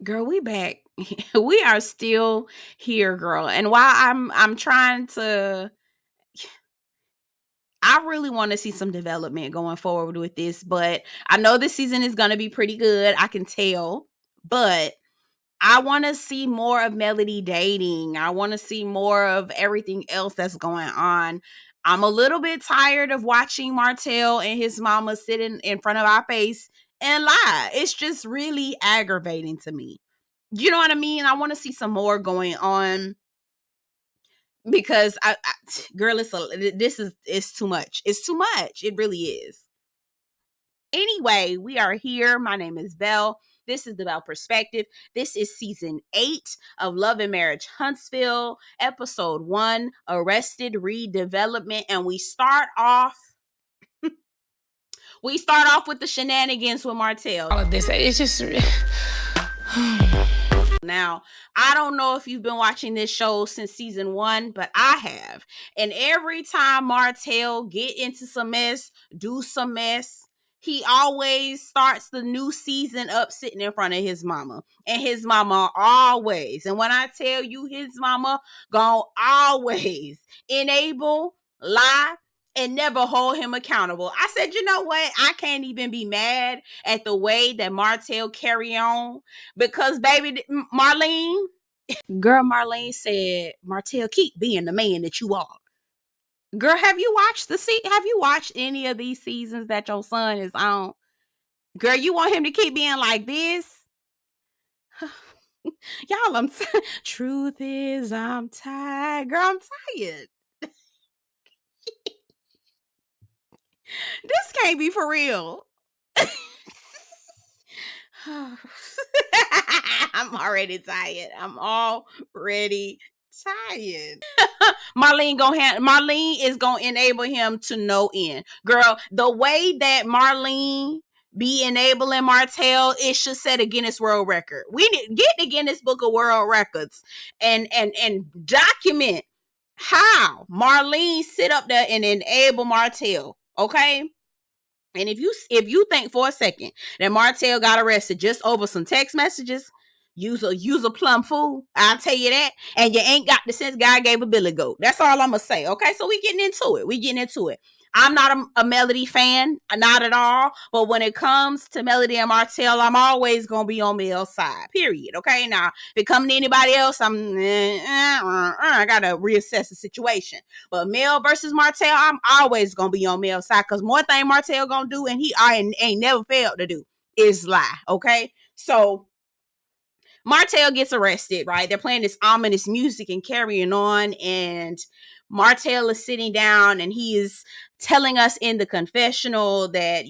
Girl, we back. We are still here, girl. And while I'm trying to I really want to see some development going forward with this, but I know this season is going to be pretty good. I can tell. But I want to see more of Melody dating. I want to see more of everything else that's going on. I'm a little bit tired of watching Martell and his mama sitting in front of our face and lie. It's just really aggravating to me. You know what I mean? I want to see some more going on because girl, it's too much. It's too much. It really is. Anyway, we are here. My name is Belle. This is the Belle Perspective. This is season 8 of Love and Marriage Huntsville, episode 1, Arrested Redevelopment, and we start off with the shenanigans with Martell. All of this, it's just. Now, I don't know if you've been watching this show since season 1, but I have. And every time Martell get into some mess, do some mess, he always starts the new season up sitting in front of his mama. And his mama always, and when I tell you his mama gonna always enable, lie, and never hold him accountable. I said, you know what? I can't even be mad at the way that Martell carry on because, baby, Marlene, girl, Marlene said, Martell, keep being the man that you are. Girl, have you watched any of these seasons that your son is on? Girl, you want him to keep being like this? Y'all, truth is, I'm tired. Girl, I'm tired. This can't be for real. I'm already tired. Marlene is gonna enable him to no end. Girl, the way that Marlene be enabling Martell, it should set a Guinness World Record. We need get the Guinness Book of World Records and document how Marlene sit up there and enable Martell. Okay. And if you think for a second that Martell got arrested just over some text messages, use a plum fool. I'll tell you that. And you ain't got the sense God gave a Billy Goat. That's all I'm gonna say. Okay, so we getting into it. I'm not a Melody fan, not at all. But when it comes to Melody and Martell, I'm always gonna be on Mel's side. Period. Okay. Now, if it comes to anybody else, I gotta reassess the situation. But Mel versus Martell, I'm always gonna be on Mel's side because more thing Martell gonna do, and he ain't never failed to do, is lie. Okay. So Martell gets arrested, right? They're playing this ominous music and carrying on, and Martell is sitting down and he is telling us in the confessional that,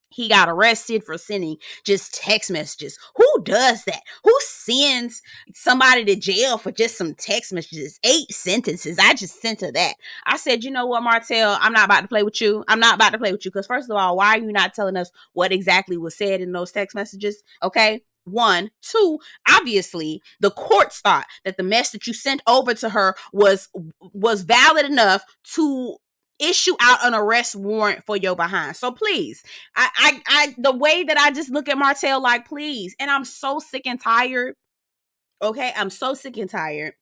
he got arrested for sending just text messages. Who does that? Who sends somebody to jail for just some text messages? 8 sentences. I just sent her that. I said, you know what, Martell, I'm not about to play with you. Because first of all, why are you not telling us what exactly was said in those text messages? Okay. 1, 2, obviously the courts thought that the mess that you sent over to her was valid enough to issue out an arrest warrant for your behind. So please, I the way that I just look at Martell, like, please, and I'm so sick and tired. Okay, I'm so sick and tired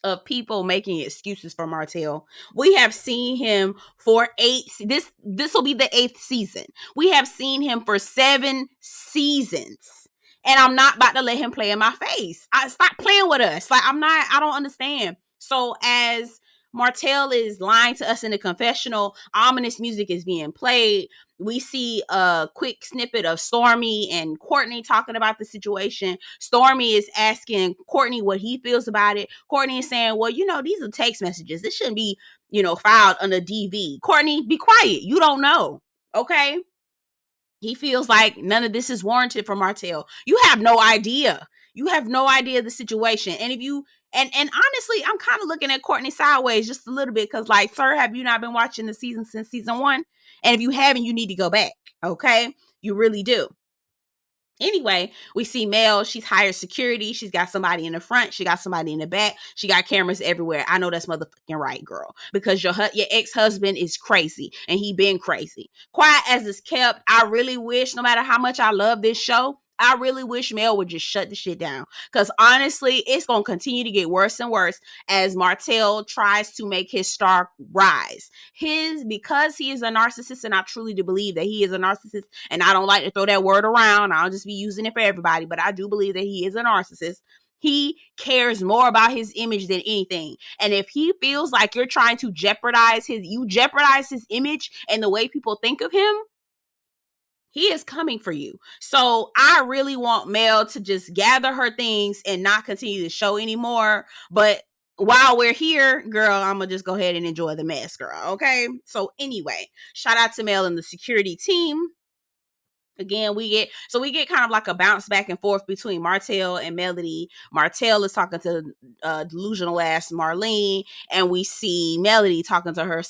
of people making excuses for Martell. We have seen him for 8. This will be the 8th season. We have seen him for 7 seasons. And I'm not about to let him play in my face. Stop playing with us. Like, I don't understand. So as Martell is lying to us in the confessional, ominous music is being played. We see a quick snippet of Stormy and Courtney talking about the situation. Stormy is asking Courtney what he feels about it. Courtney is saying, well, these are text messages. This shouldn't be, filed under DV. Courtney, be quiet. You don't know. Okay? He feels like none of this is warranted for Martell. You have no idea. You have no idea the situation. And if you, and honestly, I'm kind of looking at Courtney sideways just a little bit because, like, sir, have you not been watching the season since season 1? And if you haven't, you need to go back. Okay? You really do. Anyway, we see Mel. She's hired security. She's got somebody in the front. She got somebody in the back. She got cameras everywhere. I know that's motherfucking right, girl. Because your ex-husband is crazy. And he been crazy. Quiet as it's kept. I really wish, no matter how much I love this show, I really wish Mel would just shut the shit down. Because honestly, it's going to continue to get worse and worse as Martell tries to make his star rise. Because he is a narcissist, and I truly do believe that he is a narcissist, and I don't like to throw that word around. I'll just be using it for everybody, but I do believe that he is a narcissist. He cares more about his image than anything. And if he feels like you're trying to jeopardize his image and the way people think of him, he is coming for you. So I really want Mel to just gather her things and not continue the show anymore. But while we're here, girl, I'm going to just go ahead and enjoy the mess, girl. Okay. So anyway, shout out to Mel and the security team. Again, we get kind of like a bounce back and forth between Martell and Melody. Martell is talking to delusional ass Marlene, and we see Melody talking to her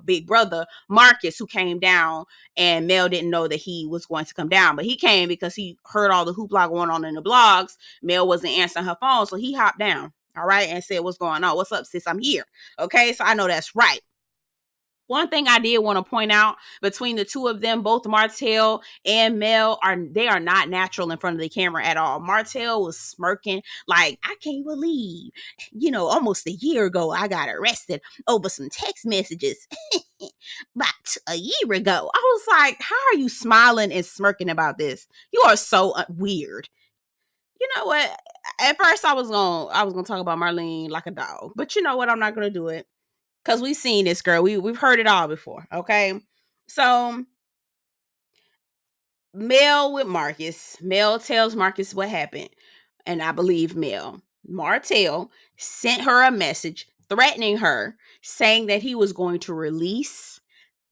big brother Marcus, who came down, and Mel didn't know that he was going to come down, but he came because he heard all the hoopla going on in the blogs. Mel wasn't answering her phone, so he hopped down, all right, and said, "What's going on? What's up, sis? I'm here." Okay, so I know that's right. One thing I did want to point out between the two of them, both Martell and Mel are not natural in front of the camera at all. Martell was smirking like, I can't believe, almost a year ago I got arrested over some text messages. But a year ago, I was like, how are you smiling and smirking about this? You are so weird. You know what? At first I was gonna talk about Marlene like a dog, but you know what? I'm not gonna do it. Because we've seen this, girl. We've heard it all before, okay? So, Mel with Marcus. Mel tells Marcus what happened. And I believe Mel. Martell sent her a message threatening her, saying that he was going to release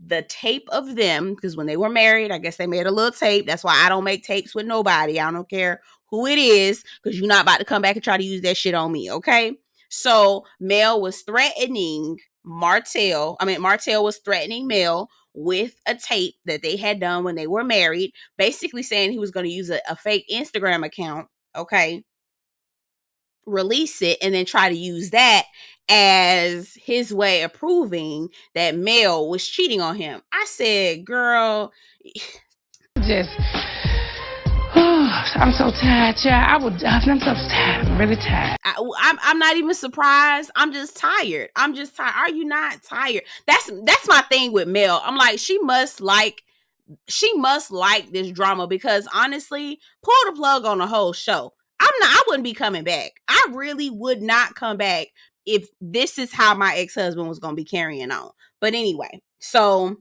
the tape of them. Because when they were married, I guess they made a little tape. That's why I don't make tapes with nobody. I don't care who it is. Because you're not about to come back and try to use that shit on me, okay? So, Mel was threatening Martell was threatening Mel with a tape that they had done when they were married, basically saying he was going to use a fake Instagram account, okay, release it, and then try to use that as his way of proving that Mel was cheating on him. I said, girl, just I'm so tired, child. I'm so tired. I'm really tired. I'm not even surprised. I'm just tired. Are you not tired? That's my thing with Mel. I'm like, she must like this drama, because honestly, pull the plug on the whole show. I wouldn't be coming back. I really would not come back if this is how my ex-husband was going to be carrying on. But anyway, so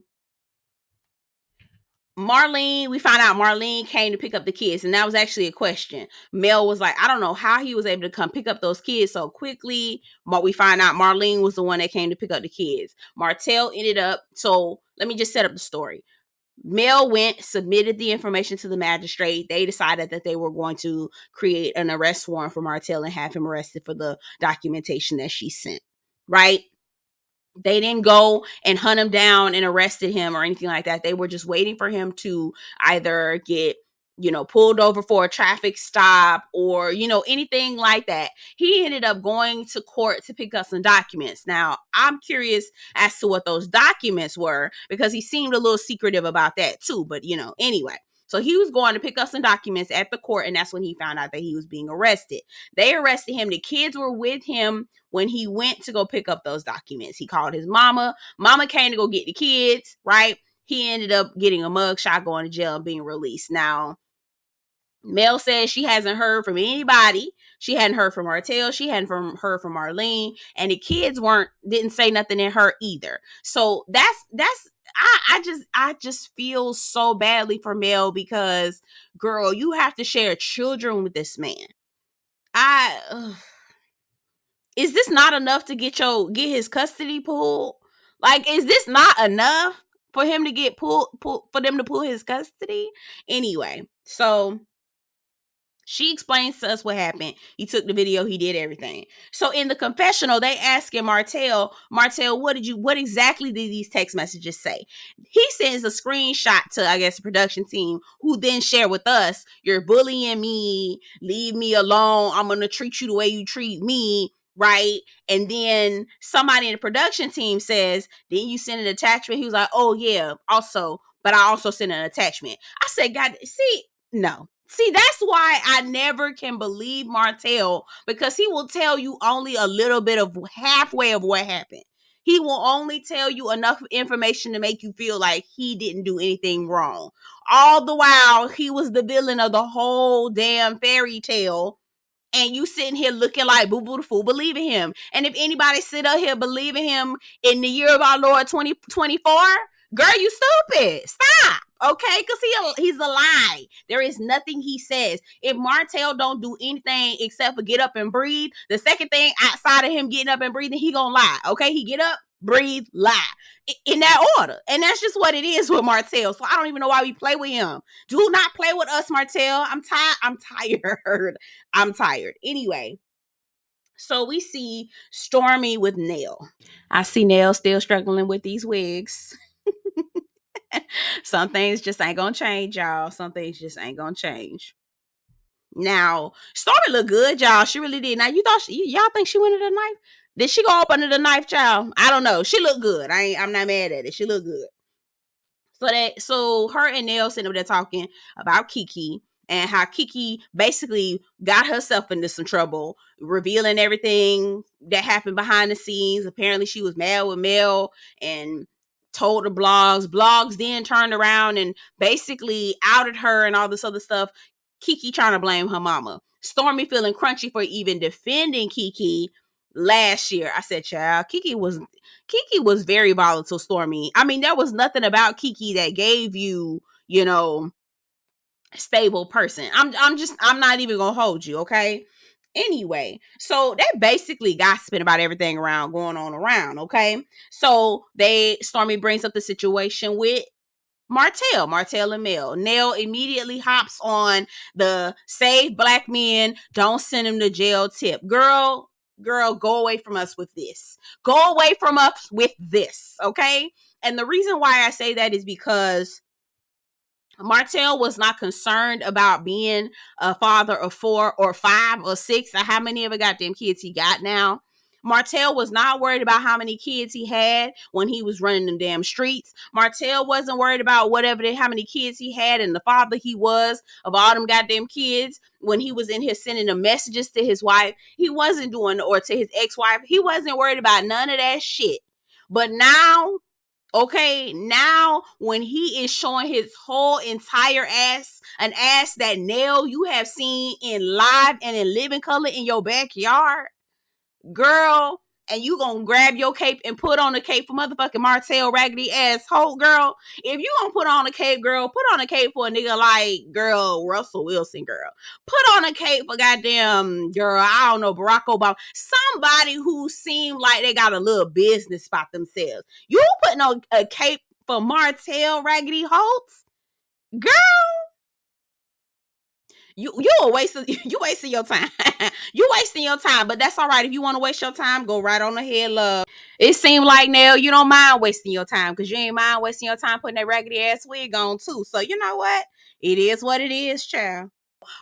we found out Marlene came to pick up the kids, and that was actually a question. Mel was like, I don't know how he was able to come pick up those kids so quickly. But we find out Marlene was the one that came to pick up the kids. Martell ended up, so let me just set up the story. Mel went, submitted the information to the magistrate. They decided that they were going to create an arrest warrant for Martell and have him arrested for the documentation that she sent, right? They didn't go and hunt him down and arrested him or anything like that. They were just waiting for him to either get, pulled over for a traffic stop or, anything like that. He ended up going to court to pick up some documents. Now, I'm curious as to what those documents were, because he seemed a little secretive about that too. But, anyway. So he was going to pick up some documents at the court, and that's when he found out that he was being arrested. They arrested him. The kids were with him when he went to go pick up those documents. He called his mama. Mama came to go get the kids, right? He ended up getting a mugshot, going to jail, and being released. Now, Mel says she hasn't heard from anybody. She hadn't heard from Martell. She hadn't heard from Marlene, and the kids didn't say nothing in her either. So I just feel so badly for Mel, because, girl, you have to share children with this man. Is this not enough to get his custody pulled? Like, is this not enough for him to get for them to pull his custody? Anyway, so she explains to us what happened. He took the video. He did everything. So in the confessional, they asking Martell, what exactly did these text messages say? He sends a screenshot to, I guess, the production team, who then share with us, you're bullying me. Leave me alone. I'm going to treat you the way you treat me. Right. And then somebody in the production team says, didn't you send an attachment? He was like, oh yeah, also, but I also sent an attachment. I said, God, see, no. See, that's why I never can believe Martell, because he will tell you only a little bit of halfway of what happened. He will only tell you enough information to make you feel like he didn't do anything wrong. All the while, he was the villain of the whole damn fairy tale. And you sitting here looking like Boo Boo the Fool, believing him. And if anybody sit up here believing him in the year of our Lord 2024, girl, you stupid. Stop. Okay? Because he's a lie. There is nothing he says. If Martell don't do anything except for get up and breathe, the second thing outside of him getting up and breathing, he gonna lie. Okay? He get up, breathe, lie. In that order. And that's just what it is with Martell. So I don't even know why we play with him. Do not play with us, Martell. I'm tired. I'm tired. Anyway, so we see Stormy with Nell. I see Nell still struggling with these wigs. Some things just ain't gonna change, y'all. Some things just ain't gonna change. Now, Stormy looked good, y'all. She really did. Now, y'all think she went under the knife? Did she go up under the knife, child? I don't know. She looked good. I'm not mad at it. She looked good. So her and Nell sitting up there talking about Kiki and how Kiki basically got herself into some trouble, revealing everything that happened behind the scenes. Apparently she was mad with Mel and told the blogs. Blogs then turned around and basically outed her and all this other stuff. Kiki trying to blame her mama. Stormy feeling crunchy for even defending Kiki last year. I said, child, Kiki was very volatile, Stormy. I mean, there was nothing about Kiki that gave you, stable person. I'm not even gonna hold you, okay? Anyway, so they basically gossiping about everything going on around, okay? So Stormy brings up the situation with Martell and Mel. Nell immediately hops on the save black men, don't send him to jail tip. Girl, go away from us with this. Go away from us with this, okay? And the reason why I say that is because Martell was not concerned about being a father of 4 or 5 or 6 or how many of the goddamn kids he got now. Martell was not worried about how many kids he had when he was running them damn streets. Martell wasn't worried about how many kids he had and the father he was of all them goddamn kids when he was in here sending the messages to his wife. He wasn't doing, or to his ex-wife. He wasn't worried about none of that shit. But now, okay, now when he is showing his whole entire ass, an ass that Nell you have seen in live and in living color in your backyard, girl, and you gonna grab your cape and put on a cape for motherfucking Martell raggedy asshole, girl. If you gonna put on a cape, girl, put on a cape for a nigga like, girl, Russell Wilson, girl. Put on a cape for goddamn, girl, I don't know, Barack Obama. Somebody who seemed like they got a little business about themselves. You putting on a cape for Martell raggedy Holtz? Girl, you wasting your time. You wasting your time, but that's all right. If you want to waste your time, go right on ahead, love. It seemed like, Nell, you don't mind wasting your time because you ain't mind wasting your time putting that raggedy ass wig on too. So you know what? It is what it is, child.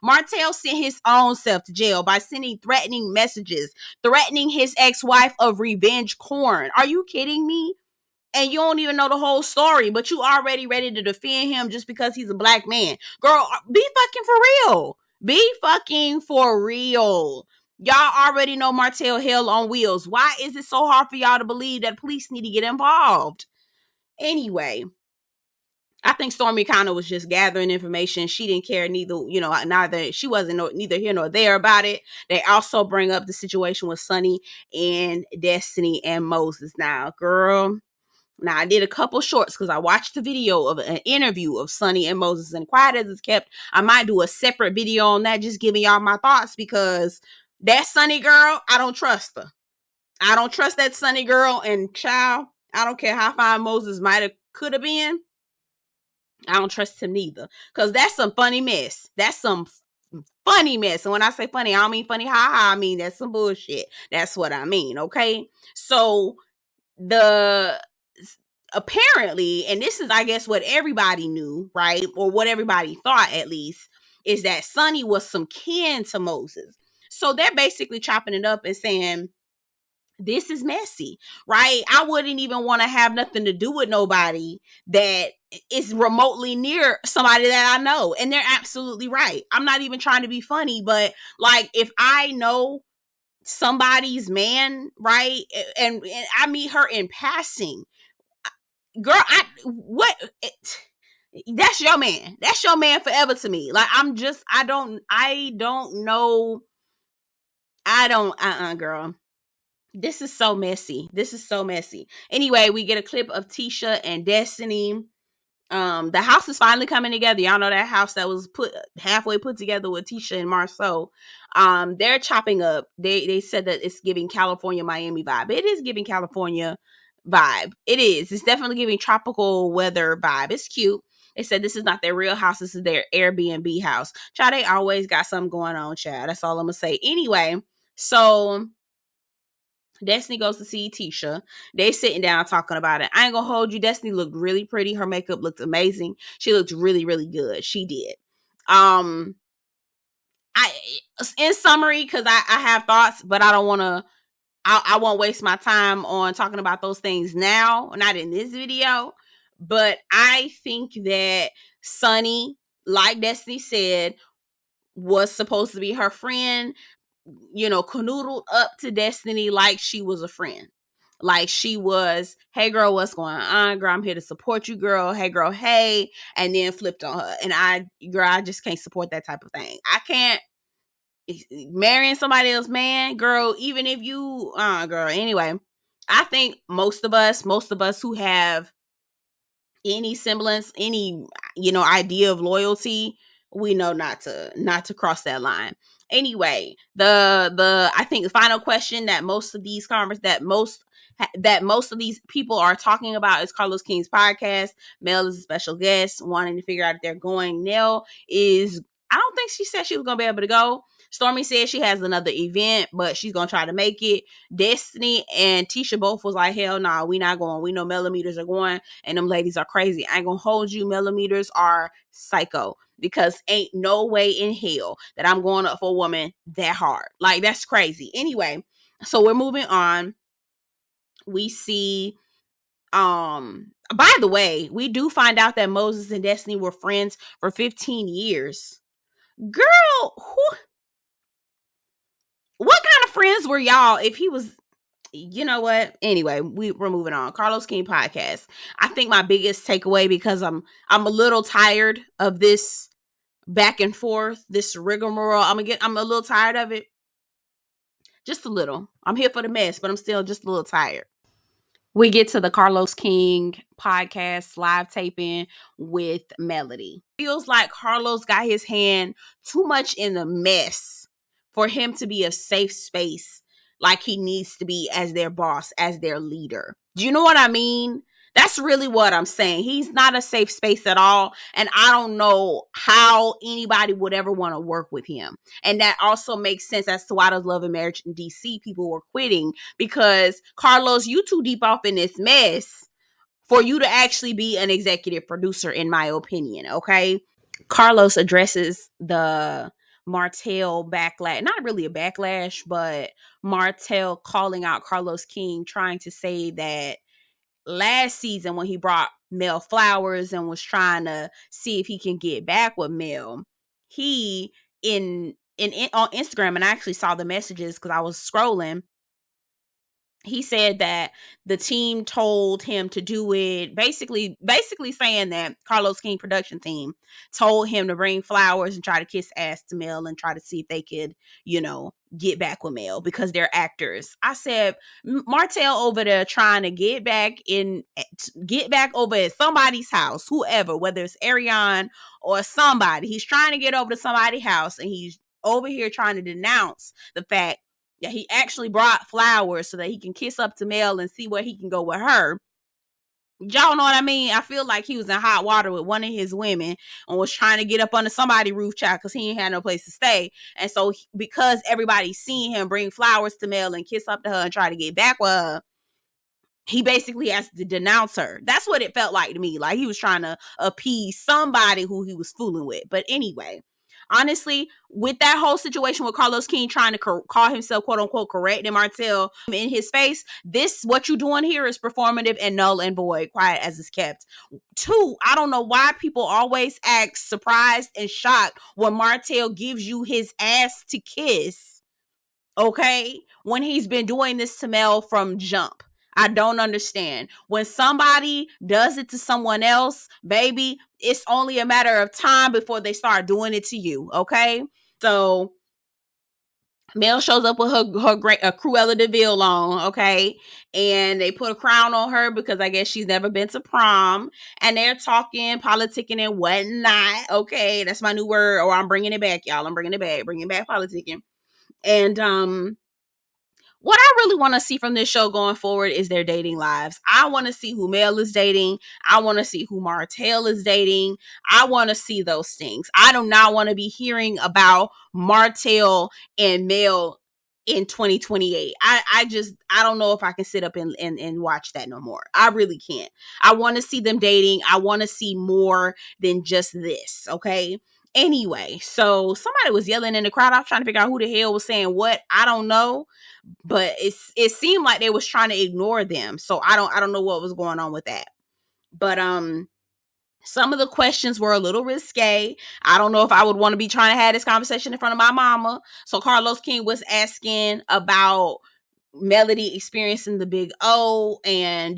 Martell sent his own self to jail by sending threatening messages, threatening his ex-wife of revenge corn. Are you kidding me? And you don't even know the whole story, but you already ready to defend him just because he's a black man. Girl, be fucking for real. Be fucking for real. Y'all already know Martell hell on wheels. Why is it so hard for y'all to believe that police need to get involved? Anyway, I think Stormy kind of was just gathering information. She didn't care she wasn't neither here nor there about it. They also bring up the situation with Sonny and Destiny and Moses. Now, girl, I did a couple shorts because I watched the video of an interview of Sonny and Moses, and quiet as it's kept, I might do a separate video on that, just giving y'all my thoughts, because that Sonny girl, I don't trust her. I don't trust that Sonny girl, and child, I don't care how fine Moses could have been. I don't trust him neither, because that's some funny mess. That's some funny mess. And when I say funny, I don't mean funny ha. I mean that's some bullshit. That's what I mean, okay? So apparently, and this is, I guess, what everybody knew, right? Or what everybody thought, at least, is that Sonny was some kin to Moses. So they're basically chopping it up and saying, this is messy, right? I wouldn't even want to have nothing to do with nobody that is remotely near somebody that I know. And they're absolutely right. I'm not even trying to be funny, but like if I know somebody's man, right, and I meet her in passing, girl, that's your man. That's your man forever to me. Like I don't know. Girl. This is so messy. This is so messy. Anyway, we get a clip of Tisha and Destiny. The house is finally coming together. Y'all know that house that was halfway put together with Tisha and Marceau. They're chopping up. They said that it's giving California Miami vibe. It is giving California vibe. It is. It's definitely giving tropical weather vibe. It's cute. They said this is not their real house. This is their Airbnb house. Child, they always got something going on, child. That's all I'm gonna say. Anyway, so Destiny goes to see Tisha. They sitting down talking about it. I ain't gonna hold you. Destiny looked really pretty. Her makeup looked amazing. She looked really, really good. She did. I in summary, because I have thoughts, but I don't want to. I won't waste my time on talking about those things now. Not in this video, but I think that Sunny, like Destiny said, was supposed to be her friend, canoodled up to Destiny like she was a friend. Like she was, hey girl, what's going on, girl? I'm here to support you, girl. Hey girl, hey. And then flipped on her. And I just can't support that type of thing. I can't marrying somebody else, man, girl, even if you, girl. Anyway, I think most of us who have any semblance, any idea of loyalty, we know not to cross that line. Anyway, I think the final question that most of these people are talking about is Carlos King's podcast. Mel is a special guest, wanting to figure out if they're going. Nell is, I don't think she said she was gonna be able to go. Stormy said she has another event, but she's gonna try to make it. Destiny and Tisha both was like, hell nah, we not going. We know millimeters are going, and them ladies are crazy. I ain't gonna hold you. Millimeters are psycho, because ain't no way in hell that I'm going up for a woman that hard. Like, that's crazy. Anyway, so we're moving on. We see, by the way, we do find out that Moses and Destiny were friends for 15 years. Girl, what kind of friends were y'all if he was, you know what? Anyway, we're moving on. Carlos King podcast. I think my biggest takeaway, because I'm a little tired of this back and forth, this rigmarole. I'm a little tired of it. Just a little. I'm here for the mess, but I'm still just a little tired. We get to the Carlos King podcast live taping with Melody. Feels like Carlos got his hand too much in the mess for him to be a safe space like he needs to be as their boss, as their leader. Do you know what I mean? That's really what I'm saying. He's not a safe space at all. And I don't know how anybody would ever want to work with him. And that also makes sense as to why those Love and Marriage in DC people were quitting. Because Carlos, you too deep off in this mess for you to actually be an executive producer, in my opinion. Okay. Carlos addresses the Martel backlash. Not really a backlash, but Martel calling out Carlos King, trying to say that last season when he brought Mel flowers and was trying to see if he can get back with Mel, he in on Instagram, and I actually saw the messages because I was scrolling. He said that the team told him to do it, basically saying that Carlos King production team told him to bring flowers and try to kiss ass to Mel and try to see if they could, get back with Mel because they're actors. I said, Martell over there trying to get back over at somebody's house, whoever, whether it's Ariane or somebody. He's trying to get over to somebody's house, and he's over here trying to denounce the fact that he actually brought flowers so that he can kiss up to Mel and see where he can go with her. Y'all know what I mean? I feel like he was in hot water with one of his women and was trying to get up under somebody's roof, child, because he ain't had no place to stay. And so because everybody's seeing him bring flowers to Mel and kiss up to her and try to get back with her, he basically has to denounce her. That's what it felt like to me. Like he was trying to appease somebody who he was fooling with. But anyway, honestly, with that whole situation with Carlos King trying to call himself quote unquote correct and Martell in his face, this, what you doing here is performative and null and void, quiet as it's kept. 2, I don't know why people always act surprised and shocked when Martell gives you his ass to kiss, okay, when he's been doing this to Mel from jump. I don't understand. When somebody does it to someone else, baby, it's only a matter of time before they start doing it to you, okay? So Mel shows up with her great Cruella de Vil on, okay? And they put a crown on her because I guess she's never been to prom. And they're talking, politicking and whatnot, okay? That's my new word. Or I'm bringing it back, y'all. I'm bringing it back. Bringing back politicking. And what I really want to see from this show going forward is their dating lives. I want to see who Mel is dating. I want to see who Martell is dating. I want to see those things. I do not want to be hearing about Martell and Mel in 2028. I don't know if I can sit up and watch that no more. I really can't. I want to see them dating. I want to see more than just this, okay? Anyway, so somebody was yelling in the crowd. I was trying to figure out who the hell was saying what. I don't know. But it seemed like they was trying to ignore them. So I don't know what was going on with that. But some of the questions were a little risque. I don't know if I would want to be trying to have this conversation in front of my mama. So Carlos King was asking about Melody experiencing the big O, and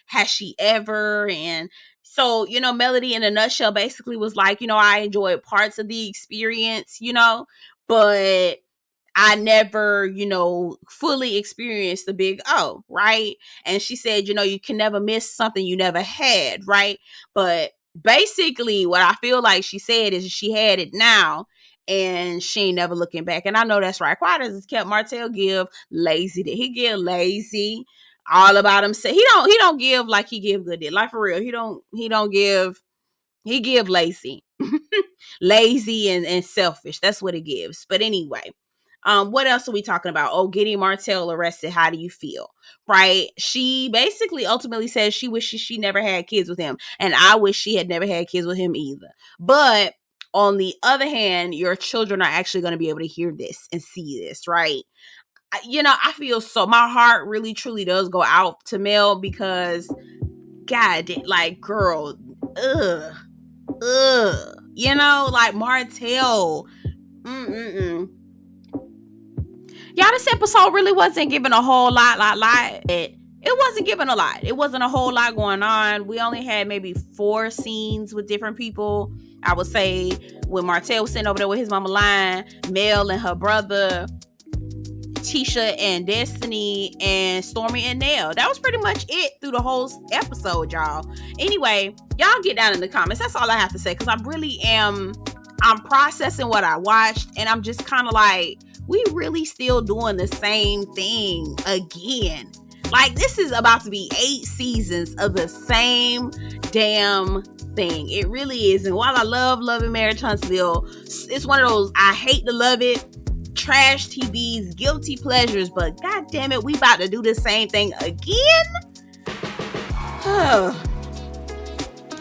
has she ever? And so Melody in a nutshell basically was like, I enjoyed parts of the experience, but I never, fully experienced the big O, right? And she said, you can never miss something you never had, right? But basically what I feel like she said is she had it now and she ain't never looking back. And I know that's right. Quiet as it's kept, Martell give lazy. He give lazy all about himself. He don't give like he give good. Like for real. He give lazy. Lazy and selfish. That's what it gives. But anyway. What else are we talking about? Oh, getting Martell arrested. How do you feel? Right? She basically ultimately says she wishes she never had kids with him. And I wish she had never had kids with him either. But on the other hand, your children are actually going to be able to hear this and see this, right? I feel so, my heart really truly does go out to Mel because God, like, girl, like Martell. Y'all, this episode really wasn't giving a whole lot. It wasn't giving a lot. It wasn't a whole lot going on. We only had maybe 4 scenes with different people. I would say when Martell was sitting over there with his mama Line, Mel and her brother, Tisha and Destiny, and Stormy and Nell. That was pretty much it through the whole episode, y'all. Anyway, y'all get down in the comments. That's all I have to say, because I'm processing what I watched, and I'm just kind of like, we really still doing the same thing again. Like, this is about to be 8 seasons of the same damn thing. It really is. And while I love Love and Marriage Huntsville, it's one of those I hate to love it, trash TV's guilty pleasures, but god damn it, we about to do the same thing again.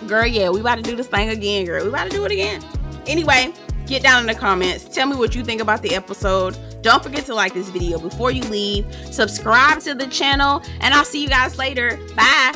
Girl, yeah, we about to do this thing again, girl. We about to do it again. Anyway, get down in the comments. Tell me what you think about the episode. Don't forget to like this video before you leave. Subscribe to the channel, and I'll see you guys later. Bye.